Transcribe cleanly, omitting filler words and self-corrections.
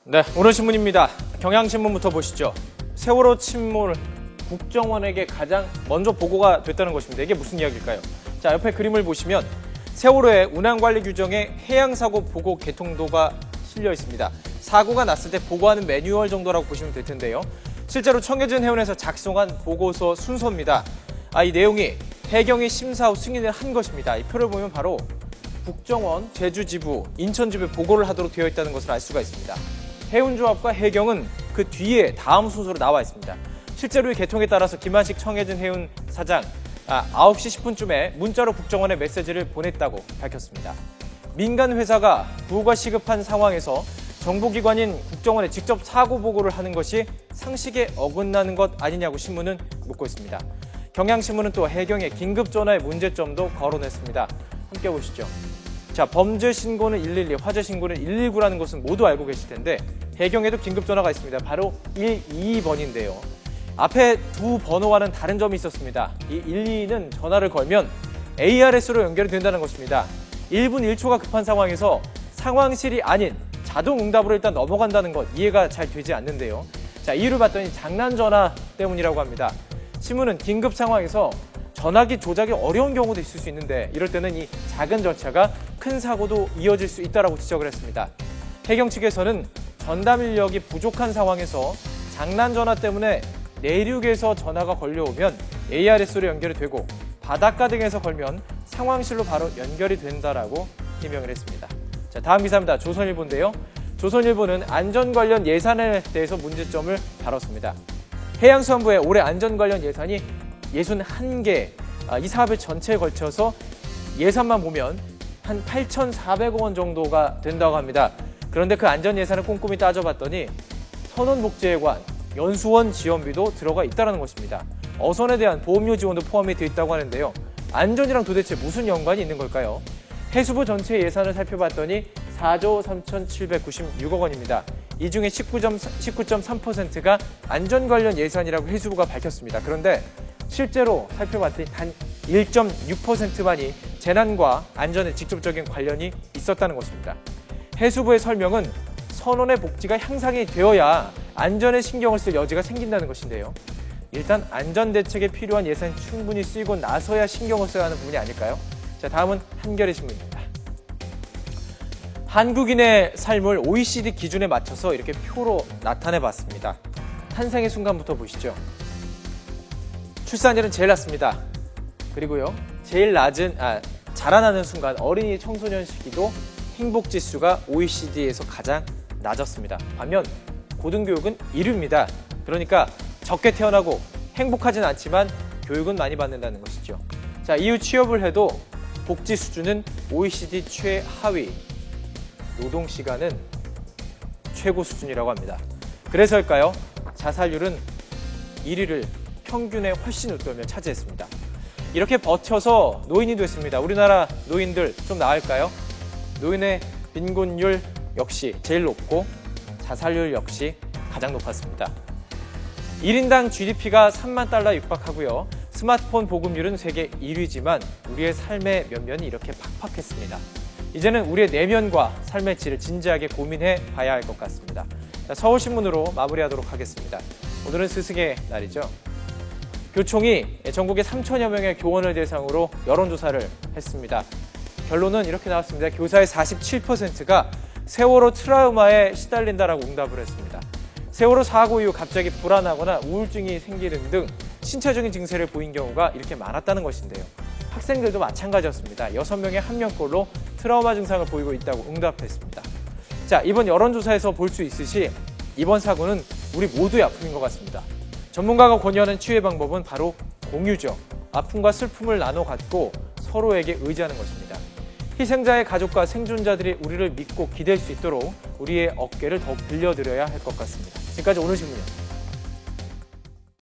네, 오늘 신문입니다. 경향신문부터 보시죠. 세월호 침몰 국정원에게 가장 먼저 보고가 됐다는 것입니다. 이게 무슨 이야기일까요? 자, 옆에 그림을 보시면 세월호의 운항관리 규정에 해양사고 보고 개통도가 실려 있습니다. 사고가 났을 때 보고하는 매뉴얼 정도라고 보시면 될 텐데요. 실제로 청해진 해운에서 작성한 보고서 순서입니다. 이 내용이 해경이 심사 후 승인을 한 것입니다. 이 표를 보면 바로 국정원, 제주지부, 인천지부에 보고를 하도록 되어 있다는 것을 알 수가 있습니다. 해운조합과 해경은 그 뒤에 다음 순서로 나와 있습니다. 실제로 이 개통에 따라서 김한식 청해진 해운 사장 9시 10분쯤에 문자로 국정원에 메시지를 보냈다고 밝혔습니다. 민간 회사가 부가 시급한 상황에서 정보기관인 국정원에 직접 사고 보고를 하는 것이 상식에 어긋나는 것 아니냐고 신문은 묻고 있습니다. 경향신문은 또 해경의 긴급전화의 문제점도 거론했습니다. 함께 보시죠. 자, 범죄 신고는 112, 화재 신고는 119라는 것은 모두 알고 계실 텐데 해경에도 긴급전화가 있습니다. 바로 122번인데요. 앞에 두 번호와는 다른 점이 있었습니다. 이 122는 전화를 걸면 ARS로 연결이 된다는 것입니다. 1분 1초가 급한 상황에서 상황실이 아닌 자동 응답으로 일단 넘어간다는 것 이해가 잘 되지 않는데요. 자, 이유를 봤더니 장난 전화 때문이라고 합니다. 신문은 긴급 상황에서 전화기 조작이 어려운 경우도 있을 수 있는데 이럴 때는 이 작은 절차가 큰 사고도 이어질 수 있다고 지적을 했습니다. 해경 측에서는 전담 인력이 부족한 상황에서 장난 전화 때문에 내륙에서 전화가 걸려오면 ARS로 연결이 되고 바닷가 등에서 걸면 상황실로 바로 연결이 된다라고 해명을 했습니다. 자, 다음 기사입니다. 조선일보인데요. 조선일보는 안전 관련 예산에 대해서 문제점을 다뤘습니다. 해양수산부의 올해 안전 관련 예산이 61개, 이 사업의 전체에 걸쳐서 예산만 보면 한 8,400억 원 정도가 된다고 합니다. 그런데 그 안전 예산을 꼼꼼히 따져봤더니 선원복지회관, 연수원 지원비도 들어가 있다는 것입니다. 어선에 대한 보험료 지원도 포함이 되어 있다고 하는데요. 안전이랑 도대체 무슨 연관이 있는 걸까요? 해수부 전체 예산을 살펴봤더니 4조 3,796억 원입니다. 이 중에 19.3%가 안전 관련 예산이라고 해수부가 밝혔습니다. 그런데 실제로 살펴봤더니 단 1.6%만이 재난과 안전에 직접적인 관련이 있었다는 것입니다. 해수부의 설명은 선원의 복지가 향상이 되어야 안전에 신경을 쓸 여지가 생긴다는 것인데요. 일단 안전대책에 필요한 예산이 충분히 쓰이고 나서야 신경을 써야 하는 부분이 아닐까요? 자, 다음은 한겨레 신문입니다. 한국인의 삶을 OECD 기준에 맞춰서 이렇게 표로 나타내봤습니다. 탄생의 순간부터 보시죠. 출산율은 제일 낮습니다. 그리고요, 자라나는 순간 어린이 청소년 시기도 행복지수가 OECD에서 가장 낮았습니다. 반면 고등교육은 1위입니다. 그러니까 적게 태어나고 행복하진 않지만 교육은 많이 받는다는 것이죠. 자, 이후 취업을 해도 복지 수준은 OECD 최하위, 노동시간은 최고 수준이라고 합니다. 그래서일까요? 자살률은 1위를 평균에 훨씬 웃돌며 차지했습니다. 이렇게 버텨서 노인이 됐습니다. 우리나라 노인들 좀 나을까요? 노인의 빈곤율 역시 제일 높고 자살률 역시 가장 높았습니다. 1인당 GDP가 3만 달러 육박하고요. 스마트폰 보급률은 세계 1위지만 우리의 삶의 면면이 이렇게 팍팍했습니다. 이제는 우리의 내면과 삶의 질을 진지하게 고민해 봐야 할 것 같습니다. 자, 서울신문으로 마무리하도록 하겠습니다. 오늘은 스승의 날이죠. 교총이 전국의 3천여 명의 교원을 대상으로 여론조사를 했습니다. 결론은 이렇게 나왔습니다. 교사의 47%가 세월호 트라우마에 시달린다라고 응답을 했습니다. 세월호 사고 이후 갑자기 불안하거나 우울증이 생기는 등 신체적인 증세를 보인 경우가 이렇게 많았다는 것인데요. 학생들도 마찬가지였습니다. 6명의 1명꼴로 트라우마 증상을 보이고 있다고 응답했습니다. 자, 이번 여론조사에서 볼 수 있듯이 이번 사고는 우리 모두의 아픔인 것 같습니다. 전문가가 권유하는 치유의 방법은 바로 공유죠. 아픔과 슬픔을 나눠 갖고 서로에게 의지하는 것입니다. 희생자의 가족과 생존자들이 우리를 믿고 기댈 수 있도록 우리의 어깨를 더 빌려드려야 할 것 같습니다. 지금까지 오늘 신문이었습니다.